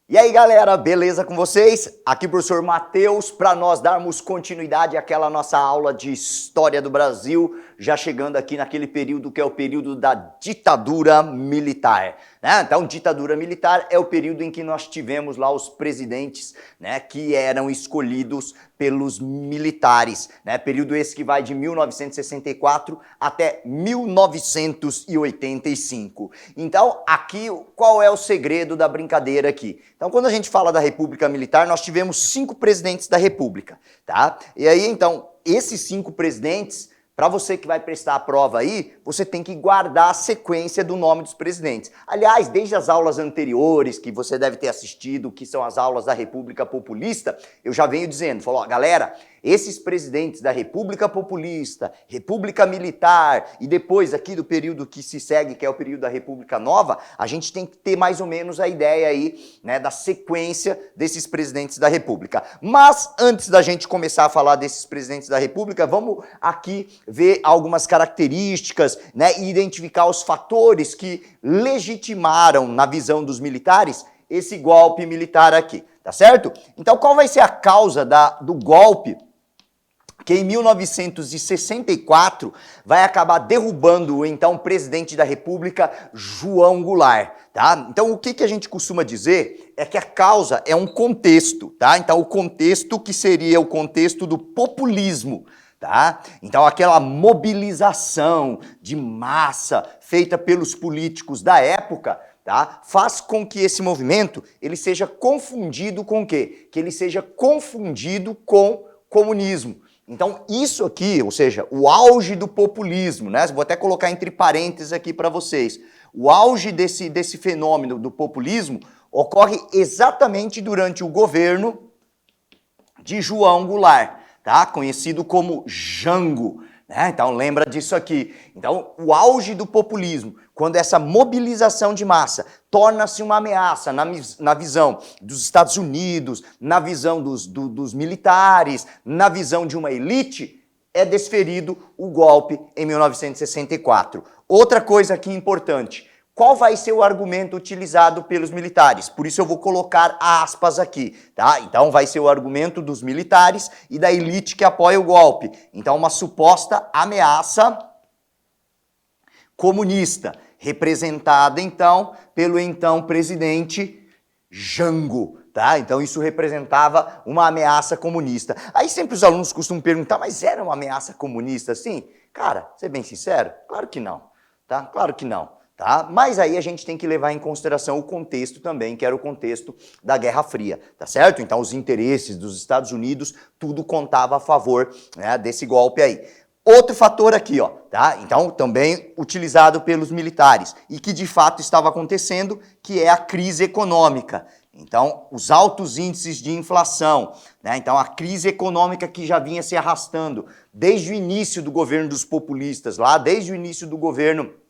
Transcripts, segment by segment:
E aí galera, beleza com vocês? Aqui o professor Matheus, para nós darmos continuidade àquela nossa aula de História do Brasil, já chegando aqui naquele período que é o período da ditadura militar. Né? Então, ditadura militar é o período em que nós tivemos lá os presidentes, né, que eram escolhidos pelos militares. Né? Período esse que vai de 1964 até 1985. Então, aqui, qual é o segredo da brincadeira aqui? Então, quando a gente fala da República Militar, nós tivemos 5 presidentes da República, tá? E aí, então, esses 5 presidentes, para você que vai prestar a prova aí, você tem que guardar a sequência do nome dos presidentes. Aliás, desde as aulas anteriores, que você deve ter assistido, que são as aulas da República Populista, eu já venho dizendo, ó, galera, esses presidentes da República Populista, República Militar e depois aqui do período que se segue, que é o período da República Nova, a gente tem que ter mais ou menos a ideia aí, né, da sequência desses presidentes da República. Mas antes da gente começar a falar desses presidentes da República, vamos aqui ver algumas características, né, e identificar os fatores que legitimaram, na visão dos militares, esse golpe militar aqui, tá certo? Então, qual vai ser a causa do golpe que em 1964 vai acabar derrubando o então presidente da República, João Goulart, tá? Então, o que a gente costuma dizer é que a causa é um contexto, tá? Então, o contexto que seria o contexto do populismo, tá? Então, aquela mobilização de massa feita pelos políticos da época, tá? Faz com que esse movimento ele seja confundido com o quê? Que ele seja confundido com comunismo. Então, isso aqui, ou seja, o auge do populismo, né? Vou até colocar entre parênteses aqui para vocês. O auge desse fenômeno do populismo ocorre exatamente durante o governo de João Goulart, tá? Conhecido como Jango. Né? Então, lembra disso aqui. Então, o auge do populismo, quando essa mobilização de massa torna-se uma ameaça na visão dos Estados Unidos, na visão dos militares, na visão de uma elite, é desferido o golpe em 1964. Outra coisa aqui importante, qual vai ser o argumento utilizado pelos militares? Por isso eu vou colocar aspas aqui, tá? Então vai ser o argumento dos militares e da elite que apoia o golpe. Então uma suposta ameaça comunista, representada então pelo então presidente Jango, tá? Então isso representava uma ameaça comunista. Aí sempre os alunos costumam perguntar, mas era uma ameaça comunista assim? Cara, ser bem sincero, claro que não, tá? Claro que não. Tá? Mas aí a gente tem que levar em consideração o contexto também, que era o contexto da Guerra Fria, tá certo? Então os interesses dos Estados Unidos, tudo contava a favor, né, desse golpe aí. Outro fator aqui, ó, tá? Então também utilizado pelos militares e que de fato estava acontecendo, que é a crise econômica. Então, os altos índices de inflação, né? Então a crise econômica que já vinha se arrastando desde o início do governo dos populistas, lá desde o início do governo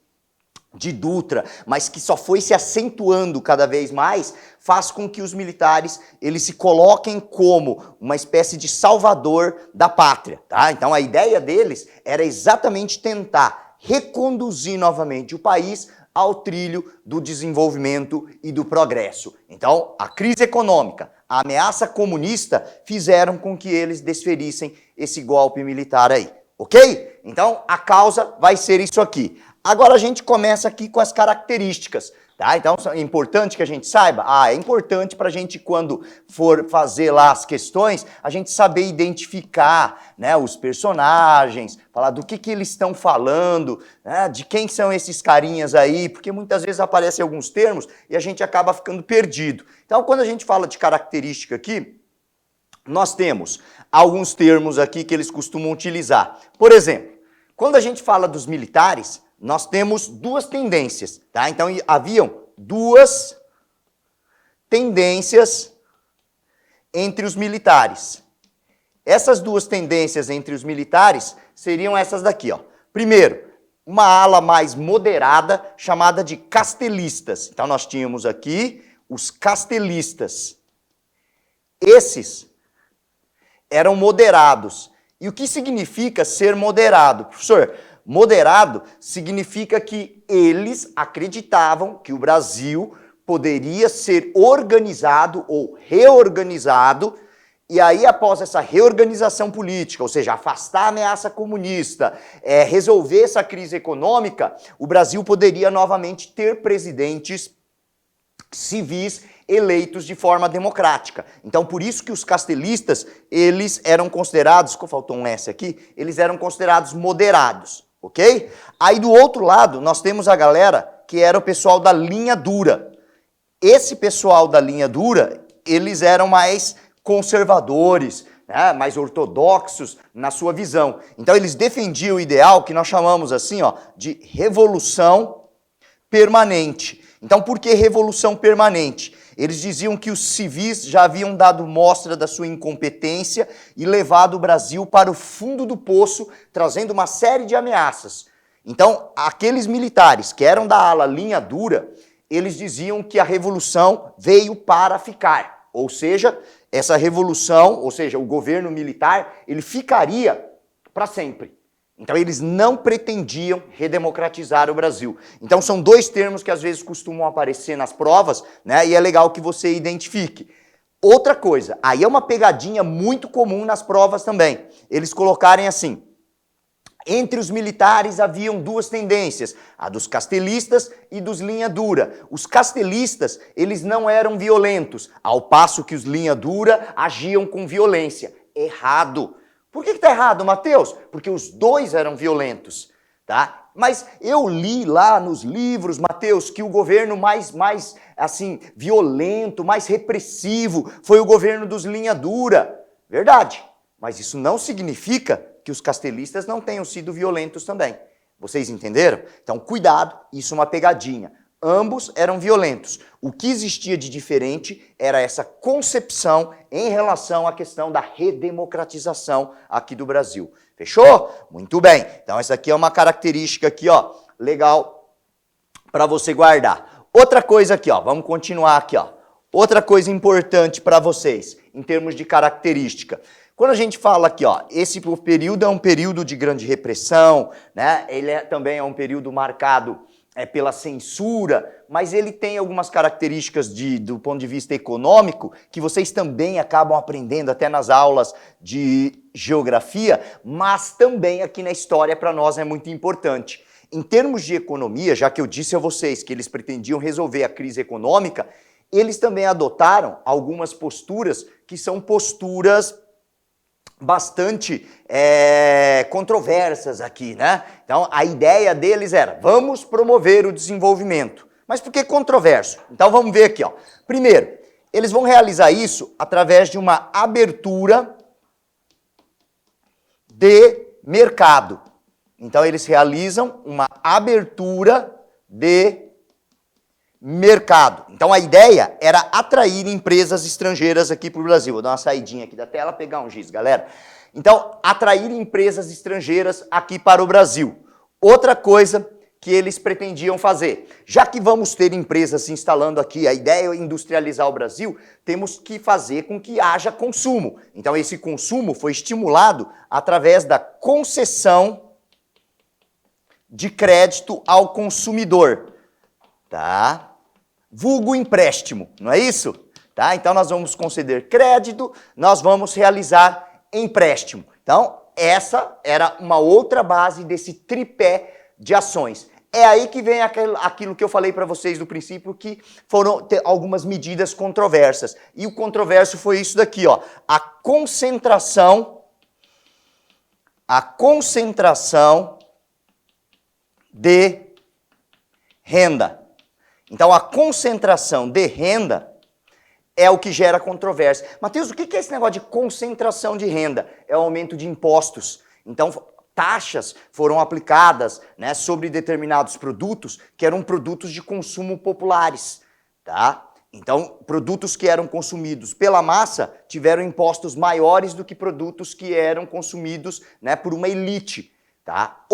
de Dutra, mas que só foi se acentuando cada vez mais, faz com que os militares eles se coloquem como uma espécie de salvador da pátria, tá? Então a ideia deles era exatamente tentar reconduzir novamente o país ao trilho do desenvolvimento e do progresso. Então a crise econômica, a ameaça comunista fizeram com que eles desferissem esse golpe militar aí, ok? Então a causa vai ser isso aqui. Agora a gente começa aqui com as características, tá? Então é importante que a gente saiba? É importante para a gente, quando for fazer lá as questões, a gente saber identificar, né, os personagens, falar do que eles estão falando, né, de quem são esses carinhas aí, porque muitas vezes aparecem alguns termos e a gente acaba ficando perdido. Então quando a gente fala de característica aqui, nós temos alguns termos aqui que eles costumam utilizar. Por exemplo, quando a gente fala dos militares, nós temos duas tendências, tá? Então haviam duas tendências entre os militares. Essas duas tendências entre os militares seriam essas daqui, ó. Primeiro, uma ala mais moderada chamada de castelistas. Então nós tínhamos aqui os castelistas. Esses eram moderados. E o que significa ser moderado? Professor, moderado significa que eles acreditavam que o Brasil poderia ser organizado ou reorganizado, e aí após essa reorganização política, ou seja, afastar a ameaça comunista, resolver essa crise econômica, o Brasil poderia novamente ter presidentes civis eleitos de forma democrática. Então, por isso que os castelistas, eles eram considerados, faltou um S aqui, eles eram considerados moderados, ok? Aí do outro lado, nós temos a galera que era o pessoal da linha dura. Esse pessoal da linha dura, eles eram mais conservadores, né, mais ortodoxos na sua visão. Então, eles defendiam o ideal que nós chamamos assim, ó, de revolução permanente. Então, por que revolução permanente? Eles diziam que os civis já haviam dado mostra da sua incompetência e levado o Brasil para o fundo do poço, trazendo uma série de ameaças. Então, aqueles militares que eram da ala linha dura, eles diziam que a revolução veio para ficar. Ou seja, essa revolução, ou seja, o governo militar, ele ficaria para sempre. Então, eles não pretendiam redemocratizar o Brasil. Então, são dois termos que às vezes costumam aparecer nas provas, né? E é legal que você identifique. Outra coisa, aí é uma pegadinha muito comum nas provas também. Eles colocarem assim: entre os militares haviam duas tendências, a dos castelistas e dos linha dura. Os castelistas, eles não eram violentos, ao passo que os linha dura agiam com violência. Errado. Por que está errado, Mateus? Porque os dois eram violentos, tá? Mas eu li lá nos livros, Mateus, que o governo mais assim, violento, mais repressivo foi o governo dos linha dura. Verdade, mas isso não significa que os castelistas não tenham sido violentos também. Vocês entenderam? Então, cuidado, isso é uma pegadinha. Ambos eram violentos. O que existia de diferente era essa concepção em relação à questão da redemocratização aqui do Brasil. Fechou? Muito bem. Então, essa aqui é uma característica aqui, ó, legal para você guardar. Outra coisa aqui, ó, vamos continuar aqui, ó. Outra coisa importante para vocês, em termos de característica. Quando a gente fala aqui, ó, esse período é um período de grande repressão, né? Ele também é um período marcado pela censura, mas ele tem algumas características do ponto de vista econômico que vocês também acabam aprendendo até nas aulas de geografia, mas também aqui na história para nós é muito importante. Em termos de economia, já que eu disse a vocês que eles pretendiam resolver a crise econômica, eles também adotaram algumas posturas que são posturas bastante controversas aqui, né? Então, a ideia deles era, vamos promover o desenvolvimento. Mas por que controverso? Então, vamos ver aqui, ó. Primeiro, eles vão realizar isso através de uma abertura de mercado. Então, eles realizam uma abertura de mercado. Então, a ideia era atrair empresas estrangeiras aqui para o Brasil. Vou dar uma saidinha aqui da tela, pegar um giz, galera. Então, atrair empresas estrangeiras aqui para o Brasil. Outra coisa que eles pretendiam fazer, já que vamos ter empresas se instalando aqui, a ideia é industrializar o Brasil, temos que fazer com que haja consumo. Então, esse consumo foi estimulado através da concessão de crédito ao consumidor, tá? Vulgo empréstimo, não é isso? Tá? Então, nós vamos conceder crédito, nós vamos realizar empréstimo. Então, essa era uma outra base desse tripé de ações. É aí que vem aquilo que eu falei para vocês no princípio, que foram algumas medidas controversas. E o controverso foi isso daqui, ó, a concentração de renda. Então, a concentração de renda é o que gera controvérsia. Mateus, o que é esse negócio de concentração de renda? É o aumento de impostos. Então, taxas foram aplicadas, né, sobre determinados produtos que eram produtos de consumo populares, tá? Então, produtos que eram consumidos pela massa tiveram impostos maiores do que produtos que eram consumidos, né, por uma elite. Tá?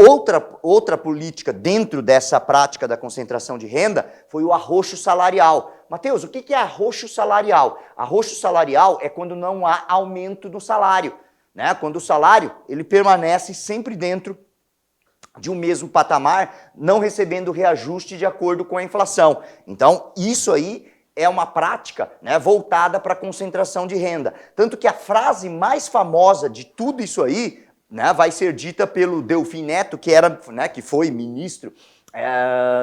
Outra política dentro dessa prática da concentração de renda foi o arroxo salarial. Mateus, o que é arroxo salarial? Arroxo salarial é quando não há aumento do salário. né? Quando o salário ele permanece sempre dentro de um mesmo patamar, não recebendo reajuste de acordo com a inflação. Então, isso aí é uma prática, né, voltada para a concentração de renda. Tanto que a frase mais famosa de tudo isso aí, né, vai ser dita pelo Delfim Neto, que era, né, que foi ministro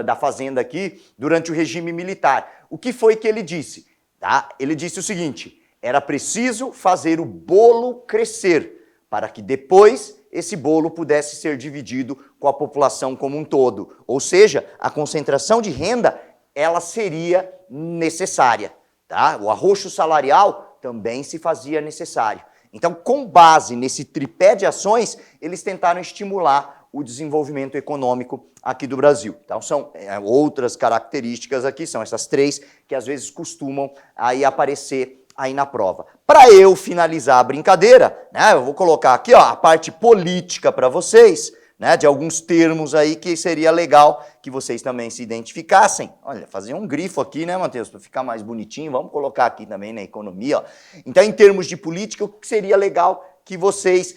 da Fazenda aqui durante o regime militar. O que foi que ele disse? Tá? Ele disse o seguinte: era preciso fazer o bolo crescer para que depois esse bolo pudesse ser dividido com a população como um todo. Ou seja, a concentração de renda, ela seria necessária. Tá? O arroxo salarial também se fazia necessário. Então, com base nesse tripé de ações, eles tentaram estimular o desenvolvimento econômico aqui do Brasil. Então, são outras características aqui, são essas três que às vezes costumam aí aparecer aí na prova. Para eu finalizar a brincadeira, né, eu vou colocar aqui, ó, a parte política para vocês, né, de alguns termos aí que seria legal que vocês também se identificassem. Olha, fazer um grifo aqui, né, Matheus, para ficar mais bonitinho. Vamos colocar aqui também na economia, ó. Então, em termos de política, o que seria legal que vocês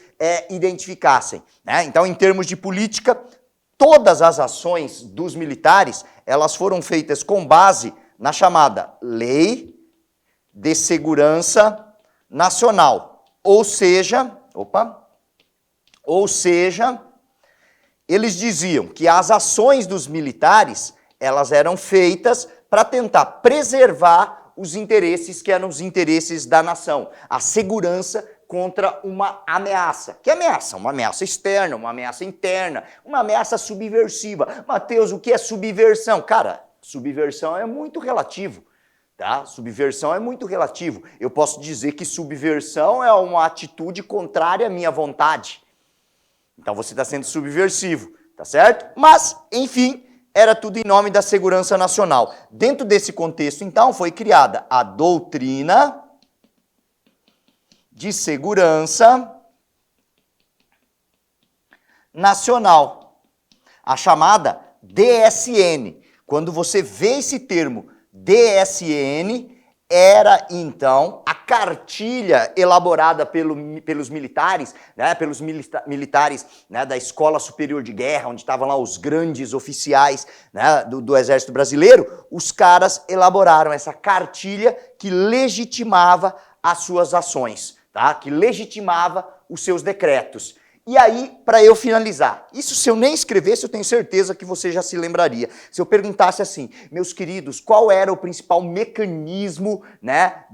identificassem, né? Então, em termos de política, todas as ações dos militares, elas foram feitas com base na chamada Lei de Segurança Nacional. Ou seja, eles diziam que as ações dos militares, elas eram feitas para tentar preservar os interesses que eram os interesses da nação, a segurança contra uma ameaça. Que ameaça? Uma ameaça externa, uma ameaça interna, uma ameaça subversiva. Mateus, o que é subversão? Cara, subversão é muito relativo. Tá? Subversão é muito relativo. Eu posso dizer que subversão é uma atitude contrária à minha vontade. Então você está sendo subversivo, tá certo? Mas, enfim, era tudo em nome da segurança nacional. Dentro desse contexto, então, foi criada a Doutrina de Segurança Nacional, a chamada DSN. Quando você vê esse termo DSN, era então a cartilha elaborada pelos militares, né, militares, né, da Escola Superior de Guerra, onde estavam lá os grandes oficiais, né, do Exército Brasileiro. Os caras elaboraram essa cartilha que legitimava as suas ações, tá? Que legitimava os seus decretos. E aí, para eu finalizar, isso se eu nem escrevesse, eu tenho certeza que você já se lembraria. Se eu perguntasse assim, meus queridos, qual era o principal mecanismo, né,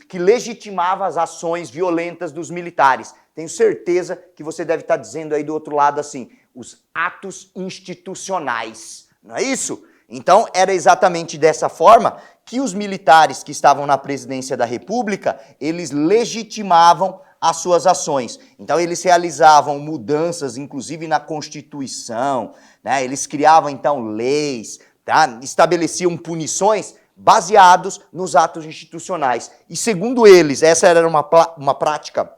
que legitimava as ações violentas dos militares? Tenho certeza que você deve estar dizendo aí do outro lado assim, os atos institucionais, não é isso? Então, era exatamente dessa forma que os militares que estavam na presidência da República, eles legitimavam as suas ações. Então, eles realizavam mudanças, inclusive na Constituição, né? Eles criavam, então, leis, tá? Estabeleciam punições baseados nos atos institucionais. E, segundo eles, essa era uma prática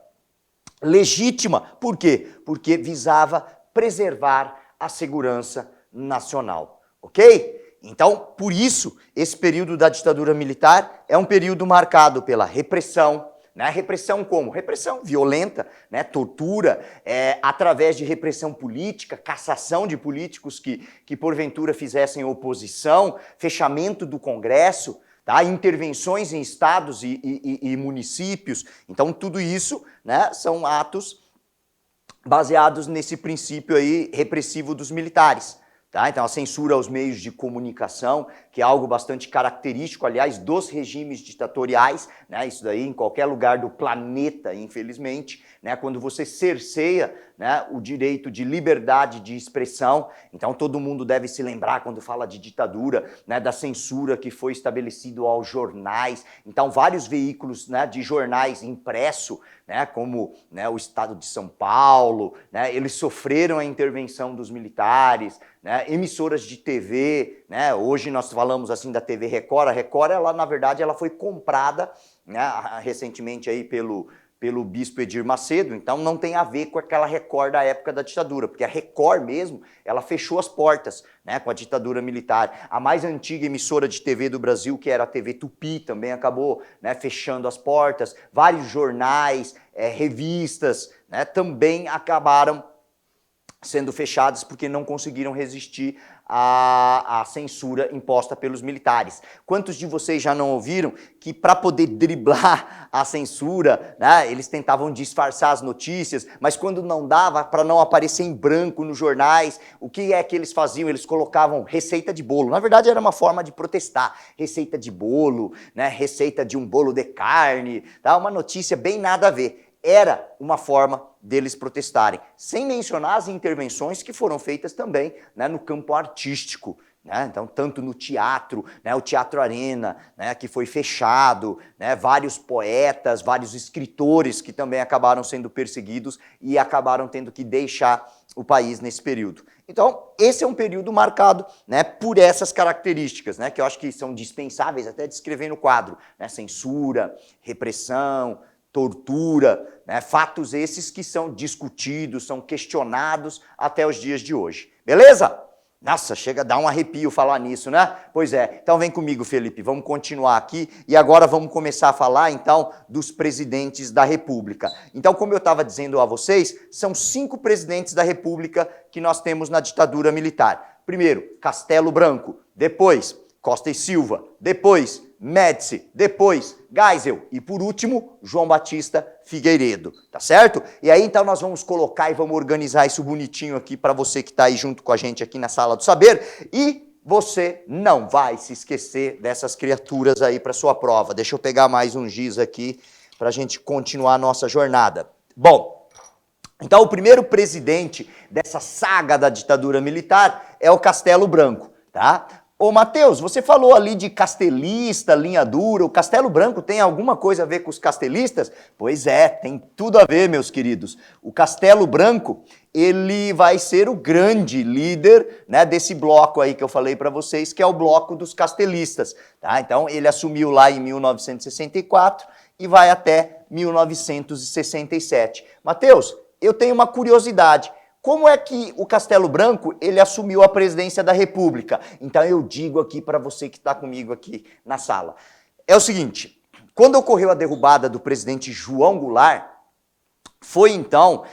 legítima. Por quê? Porque visava preservar a segurança nacional, ok? Então, por isso, esse período da ditadura militar é um período marcado pela repressão, né? Repressão como? Repressão violenta, né? Tortura, através de repressão política, cassação de políticos que porventura fizessem oposição, fechamento do Congresso, tá? Intervenções em estados e municípios. Então, tudo isso, né, são atos baseados nesse princípio aí repressivo dos militares. Tá? Então, a censura aos meios de comunicação, que é algo bastante característico, aliás, dos regimes ditatoriais, né? Isso daí em qualquer lugar do planeta, infelizmente, né? Quando você cerceia, né, o direito de liberdade de expressão. Então, todo mundo deve se lembrar, quando fala de ditadura, né, da censura que foi estabelecido aos jornais. Então, vários veículos, né, de jornais impresso, né, como, né, o Estado de São Paulo, né, eles sofreram a intervenção dos militares, né, emissoras de TV, né, hoje nós falamos assim da TV Record. A Record, ela, na verdade, ela foi comprada, né, recentemente aí pelo pelo bispo Edir Macedo, então não tem a ver com aquela Record da época da ditadura, porque a Record mesmo, ela fechou as portas, né, com a ditadura militar. A mais antiga emissora de TV do Brasil, que era a TV Tupi, também acabou, né, fechando as portas. Vários jornais, revistas, né, também acabaram sendo fechadas porque não conseguiram resistir à censura imposta pelos militares. Quantos de vocês já não ouviram que para poder driblar a censura, né, eles tentavam disfarçar as notícias, mas quando não dava, para não aparecer em branco nos jornais, o que é que eles faziam? Eles colocavam receita de bolo. Na verdade era uma forma de protestar. Receita de bolo, né, receita de um bolo de carne, tá? Uma notícia bem nada a ver. Era uma forma deles protestarem, sem mencionar as intervenções que foram feitas também, né, no campo artístico, né, então tanto no teatro, né, o Teatro Arena, né, que foi fechado, né, vários poetas, vários escritores que também acabaram sendo perseguidos e acabaram tendo que deixar o país nesse período. Então, esse é um período marcado, né, por essas características, né, que eu acho que são dispensáveis até de escrever no quadro, né, censura, repressão, tortura, né? Fatos esses que são discutidos, são questionados até os dias de hoje. Beleza? Nossa, chega a dar um arrepio falar nisso, né? Pois é. Então vem comigo, Felipe, vamos continuar aqui e agora vamos começar a falar, então, dos presidentes da República. Então, como eu estava dizendo a vocês, são 5 presidentes da República que nós temos na ditadura militar. Primeiro, Castelo Branco, depois Costa e Silva, depois Médici, depois Geisel e por último João Batista Figueiredo, tá certo? E aí então nós vamos colocar e vamos organizar isso bonitinho aqui para você que está aí junto com a gente aqui na Sala do Saber e você não vai se esquecer dessas criaturas aí para sua prova. Deixa eu pegar mais um giz aqui para a gente continuar a nossa jornada. Bom, então o primeiro presidente dessa saga da ditadura militar é o Castelo Branco, tá? Ô, Matheus, você falou ali de castelista, linha dura, o Castelo Branco tem alguma coisa a ver com os castelistas? Pois é, tem tudo a ver, meus queridos. O Castelo Branco, ele vai ser o grande líder, né, desse bloco aí que eu falei para vocês, que é o bloco dos castelistas, tá? Então, ele assumiu lá em 1964 e vai até 1967. Matheus, eu tenho uma curiosidade. Como é que o Castelo Branco ele assumiu a presidência da República? Então eu digo aqui para você que está comigo aqui na sala. É o seguinte, quando ocorreu a derrubada do presidente João Goulart, foi então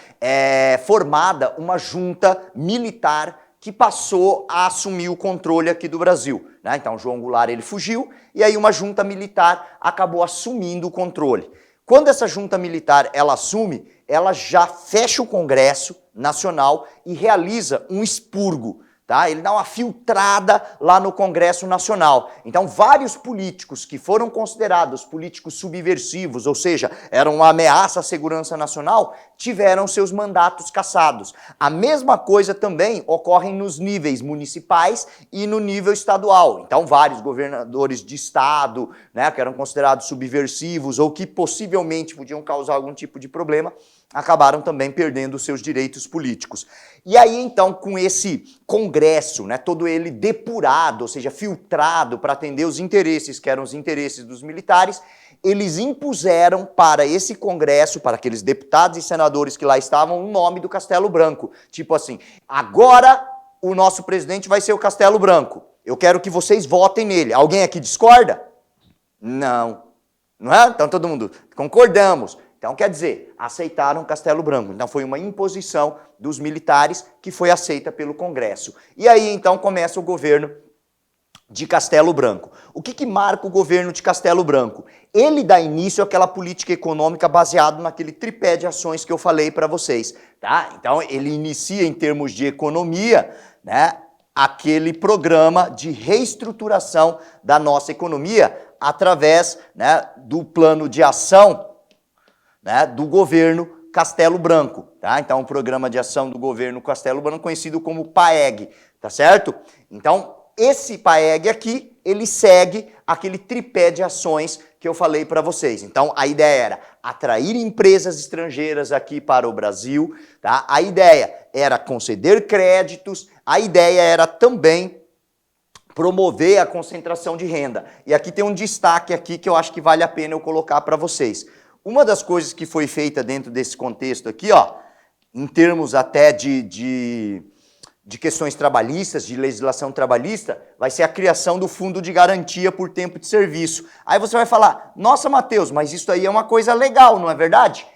formada uma junta militar que passou a assumir o controle aqui do Brasil, né? Então João Goulart ele fugiu e aí uma junta militar acabou assumindo o controle. Quando essa junta militar ela assume, ela já fecha o Congresso Nacional e realiza um expurgo, tá? Ele dá uma filtrada lá no Congresso Nacional. Então, vários políticos que foram considerados políticos subversivos, ou seja, eram uma ameaça à segurança nacional, tiveram seus mandatos cassados. A mesma coisa também ocorre nos níveis municipais e no nível estadual. Então, vários governadores de estado, né, que eram considerados subversivos ou que possivelmente podiam causar algum tipo de problema, acabaram também perdendo os seus direitos políticos. E aí, então, com esse Congresso, né, todo ele depurado, ou seja, filtrado para atender os interesses, que eram os interesses dos militares, eles impuseram para esse Congresso, para aqueles deputados e senadores que lá estavam, o nome do Castelo Branco. Tipo assim, agora o nosso presidente vai ser o Castelo Branco. Eu quero que vocês votem nele. Alguém aqui discorda? Não. Não é? Então todo mundo, concordamos. Então, quer dizer, aceitaram Castelo Branco. Então, foi uma imposição dos militares que foi aceita pelo Congresso. E aí, então, começa o governo de Castelo Branco. O que marca o governo de Castelo Branco? Ele dá início àquela política econômica baseada naquele tripé de ações que eu falei para vocês, tá? Então, ele inicia, em termos de economia, né, aquele programa de reestruturação da nossa economia através, né, do plano de ação, né, do governo Castelo Branco, tá? Então, o programa de ação do governo Castelo Branco, conhecido como PAEG, tá certo? Então, esse PAEG aqui, ele segue aquele tripé de ações que eu falei para vocês. Então, a ideia era atrair empresas estrangeiras aqui para o Brasil, tá? A ideia era conceder créditos, a ideia era também promover a concentração de renda. E aqui tem um destaque aqui que eu acho que vale a pena eu colocar para vocês. uma das coisas que foi feita dentro desse contexto aqui, ó, em termos até de questões trabalhistas, de legislação trabalhista, vai ser a criação do fundo de garantia por tempo de serviço. Aí você vai falar, nossa, Matheus, mas isso aí é uma coisa legal, não é verdade?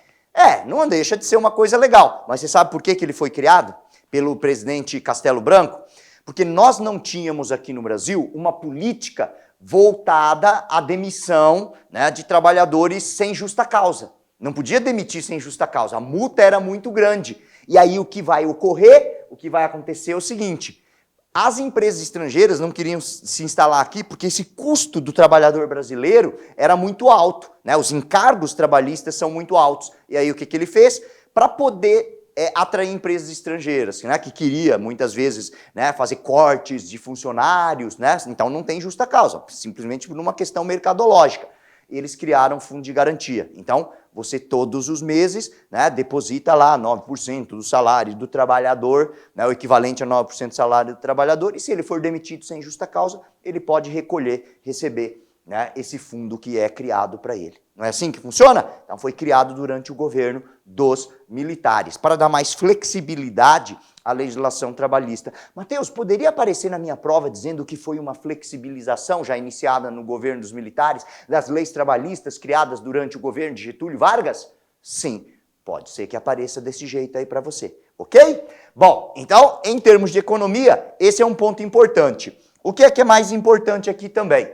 Não deixa de ser uma coisa legal. Mas você sabe por que ele foi criado? Pelo presidente Castelo Branco? Porque nós não tínhamos aqui no Brasil uma política voltada à demissão, né, de trabalhadores sem justa causa. Não podia demitir sem justa causa, a multa era muito grande. E aí o que vai ocorrer, o que vai acontecer é o seguinte, as empresas estrangeiras não queriam se instalar aqui porque esse custo do trabalhador brasileiro era muito alto, né? Os encargos trabalhistas são muito altos. E aí o que ele fez? Para poder atrair empresas estrangeiras, né, que queria, muitas vezes, né, fazer cortes de funcionários, né, então não tem justa causa, simplesmente por uma questão mercadológica. Eles criaram um fundo de garantia. Então, você todos os meses, né, deposita lá 9% do salário do trabalhador, né, o equivalente a 9% do salário do trabalhador, e se ele for demitido sem justa causa, ele pode recolher, receber, né, esse fundo que é criado para ele. Não é assim que funciona? Então foi criado durante o governo dos militares, para dar mais flexibilidade à legislação trabalhista. Matheus, poderia aparecer na minha prova dizendo que foi uma flexibilização já iniciada no governo dos militares, das leis trabalhistas criadas durante o governo de Getúlio Vargas? Sim, pode ser que apareça desse jeito aí para você, ok? Bom, então, em termos de economia, esse é um ponto importante. O que é mais importante aqui também?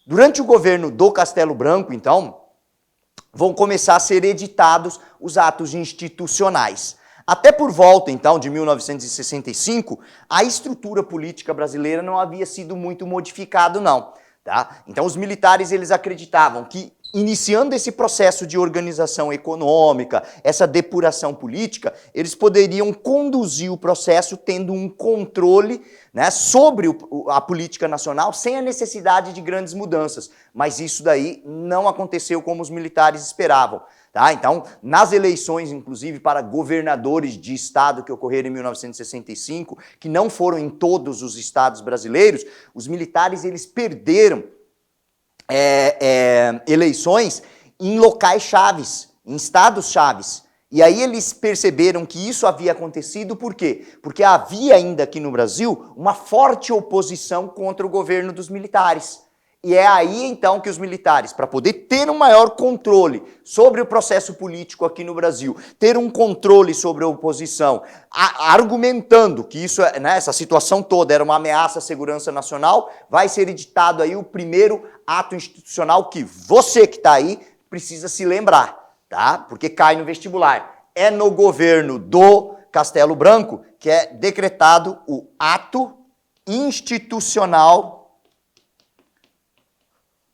Durante o governo do Castelo Branco, então, vão começar a ser editados os atos institucionais. Até por volta, então, de 1965, a estrutura política brasileira não havia sido muito modificada, não. Tá? Então, os militares eles acreditavam que, iniciando esse processo de organização econômica, essa depuração política, eles poderiam conduzir o processo tendo um controle, né, sobre a política nacional sem a necessidade de grandes mudanças. Mas isso daí não aconteceu como os militares esperavam. Tá? Então, nas eleições, inclusive, para governadores de estado que ocorreram em 1965, que não foram em todos os estados brasileiros, os militares eles perderam eleições em locais chaves, em estados chaves. E aí eles perceberam que isso havia acontecido, por quê? Porque havia ainda aqui no Brasil uma forte oposição contra o governo dos militares. E é aí então que os militares, para poder ter um maior controle sobre o processo político aqui no Brasil, ter um controle sobre a oposição, argumentando que isso, né, essa situação toda era uma ameaça à segurança nacional, vai ser editado aí o primeiro ato institucional que você que está aí precisa se lembrar, tá? Porque cai no vestibular. É no governo do Castelo Branco que é decretado o ato institucional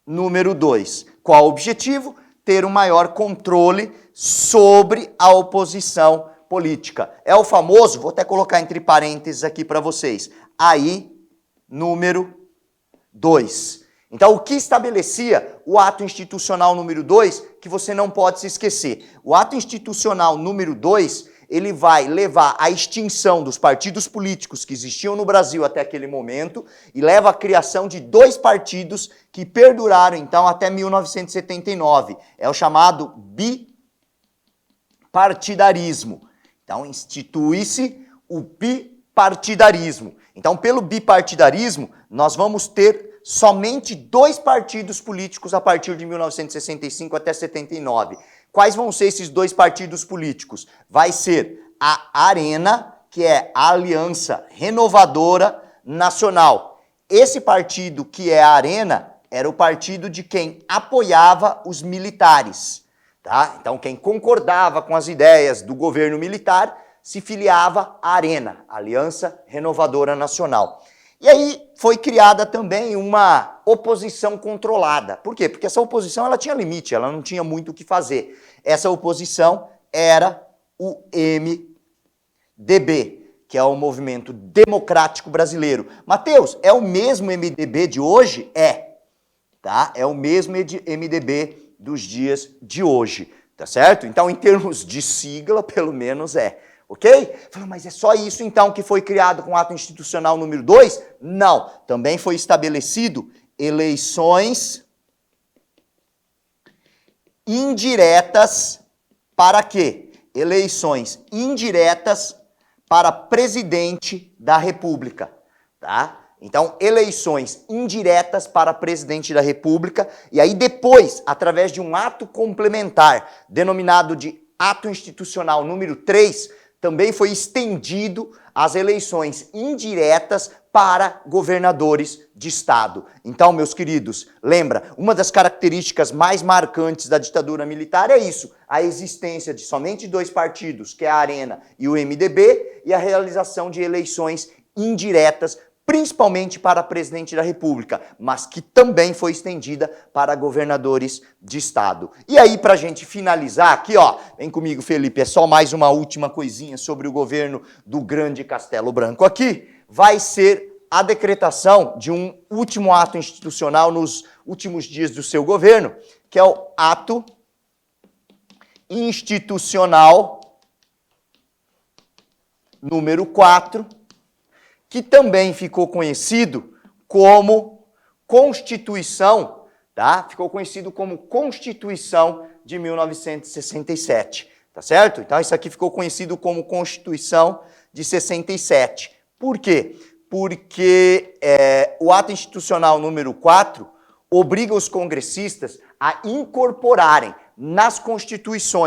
número 2. Qual o objetivo? Ter um maior controle sobre a oposição política. É o famoso, vou até colocar entre parênteses aqui para vocês, AI número 2. Então, o que estabelecia o ato institucional número 2, que você não pode se esquecer? O ato institucional número 2, ele vai levar à extinção dos partidos políticos que existiam no Brasil até aquele momento e leva à criação de 2 partidos que perduraram, então, até 1979. É o chamado bipartidarismo. Então, institui-se o bipartidarismo. Então, pelo bipartidarismo, nós vamos ter somente 2 partidos políticos a partir de 1965 até 79. Quais vão ser esses 2 partidos políticos? Vai ser a Arena, que é a Aliança Renovadora Nacional. Esse partido, que é a Arena, era o partido de quem apoiava os militares. Tá? Então, quem concordava com as ideias do governo militar se filiava à Arena, Aliança Renovadora Nacional. E aí foi criada também uma oposição controlada. Por quê? Porque essa oposição ela tinha limite, ela não tinha muito o que fazer. Essa oposição era o MDB, que é o Movimento Democrático Brasileiro. Matheus, é o mesmo MDB de hoje? É. Tá? É o mesmo MDB dos dias de hoje. Tá certo? Então, em termos de sigla, pelo menos é. Ok? Falou, mas é só isso então que foi criado com o ato institucional número 2? Não. Também foi estabelecido eleições indiretas para quê? Eleições indiretas para presidente da República, tá? Então, eleições indiretas para presidente da República, e aí depois, através de um ato complementar, denominado de ato institucional número 3, também foi estendido as eleições indiretas para governadores de estado. Então, meus queridos, lembra, uma das características mais marcantes da ditadura militar é isso, a existência de somente 2 partidos, que é a Arena e o MDB, e a realização de eleições indiretas, principalmente para presidente da República, mas que também foi estendida para governadores de estado. E aí, para a gente finalizar aqui, ó, vem comigo, Felipe, é só mais uma última coisinha sobre o governo do Grande Castelo Branco aqui, vai ser a decretação de um último ato institucional nos últimos dias do seu governo, que é o ato institucional número 4, que também ficou conhecido como Constituição, tá? Ficou conhecido como Constituição de 1967, tá certo? Então isso aqui ficou conhecido como Constituição de 67. Por quê? Porque o ato institucional número 4 obriga os congressistas a incorporarem na Constituição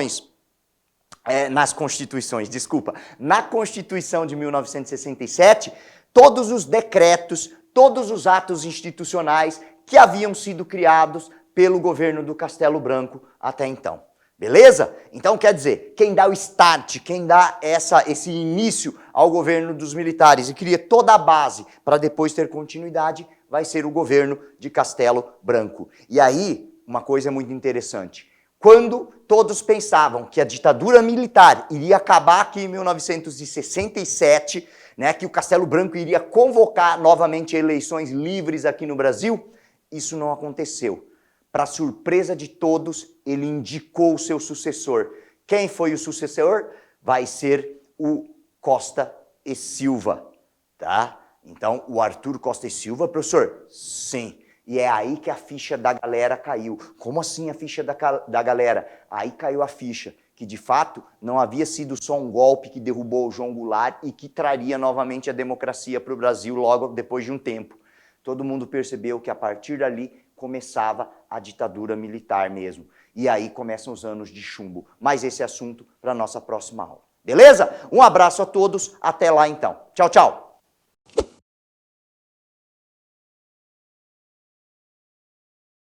de 1967, todos os decretos, todos os atos institucionais que haviam sido criados pelo governo do Castelo Branco até então. Beleza? Então, quer dizer, quem dá o start, quem dá esse início ao governo dos militares e cria toda a base para depois ter continuidade, vai ser o governo de Castelo Branco. E aí, uma coisa muito interessante. Quando todos pensavam que a ditadura militar iria acabar aqui em 1967, né, que o Castelo Branco iria convocar novamente eleições livres aqui no Brasil, isso não aconteceu. Para surpresa de todos, ele indicou o seu sucessor. Quem foi o sucessor? Vai ser o Costa e Silva, tá? Então, o Arthur Costa e Silva, professor? Sim. E é aí que a ficha da galera caiu. Como assim a ficha da galera? Aí caiu a ficha, que de fato não havia sido só um golpe que derrubou o João Goulart e que traria novamente a democracia para o Brasil logo depois de um tempo. Todo mundo percebeu que a partir dali começava a ditadura militar mesmo. E aí começam os anos de chumbo. Mas esse é assunto para a nossa próxima aula. Beleza? Um abraço a todos, até lá então. Tchau, tchau.